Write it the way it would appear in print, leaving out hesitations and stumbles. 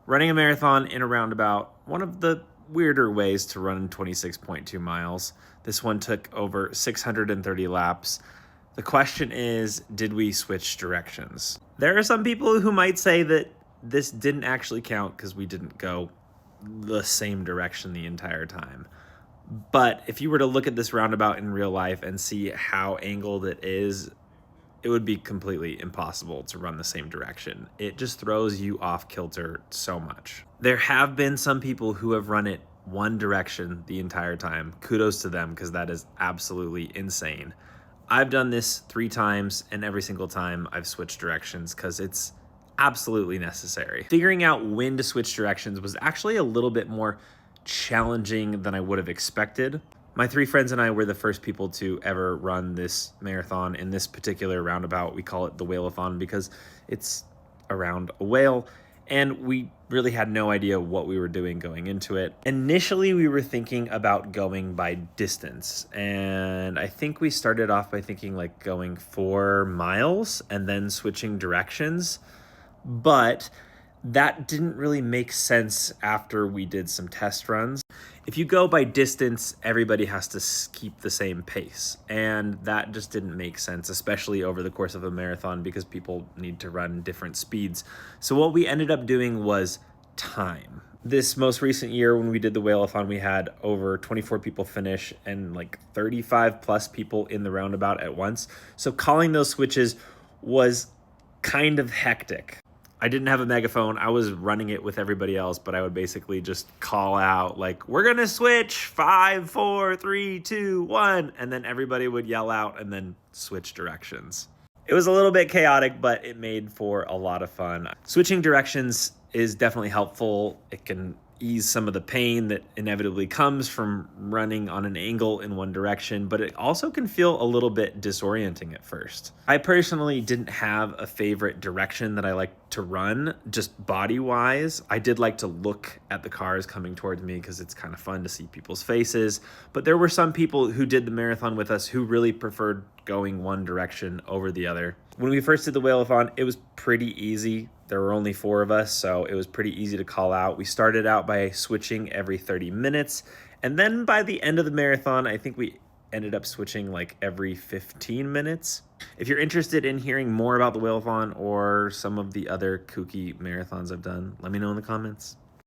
Running a marathon in a roundabout, one of the weirder ways to run 26.2 miles. This one took over 630 laps. The question is, did we switch directions? There are some people who might say that this didn't actually count because we didn't go the same direction the entire time. But if you were to look at this roundabout in real life and see how angled it is, it would be completely impossible to run the same direction. It just throws you off kilter so much. There have been some people who have run it one direction the entire time. Kudos to them, because that is absolutely insane. I've done this 3 times, and every single time I've switched directions because it's absolutely necessary. Figuring out when to switch directions was actually a little bit more challenging than I would have expected. My 3 friends and I were the first people to ever run this marathon in this particular roundabout. We call it the whale-a-thon because it's around a whale, and we really had no idea what we were doing going into it. Initially, we were thinking about going by distance, and I think we started off by thinking like going 4 miles and then switching directions, but that didn't really make sense after we did some test runs. If you go by distance, everybody has to keep the same pace, and that just didn't make sense, especially over the course of a marathon, because people need to run different speeds. So what we ended up doing was time. This most recent year when we did the whale-a-thon, we had over 24 people finish and like 35 plus people in the roundabout at once. So calling those switches was kind of hectic. I didn't have a megaphone. I was running it with everybody else, but I would basically just call out like, we're going to switch 5, 4, 3, 2, 1. And then everybody would yell out and then switch directions. It was a little bit chaotic, but it made for a lot of fun. Switching directions is definitely helpful. It can ease some of the pain that inevitably comes from running on an angle in one direction, but it also can feel a little bit disorienting at first. I personally didn't have a favorite direction that I like to run, just body-wise. I did like to look at the cars coming towards me because it's kind of fun to see people's faces, but there were some people who did the marathon with us who really preferred going one direction over the other. When we first did the whale-a-thon, it was pretty easy. There were only 4 of us, so it was pretty easy to call out. We started out by switching every 30 minutes, and then by the end of the marathon, I think we ended up switching like every 15 minutes. If you're interested in hearing more about the whale-a-thon or some of the other kooky marathons I've done, let me know in the comments.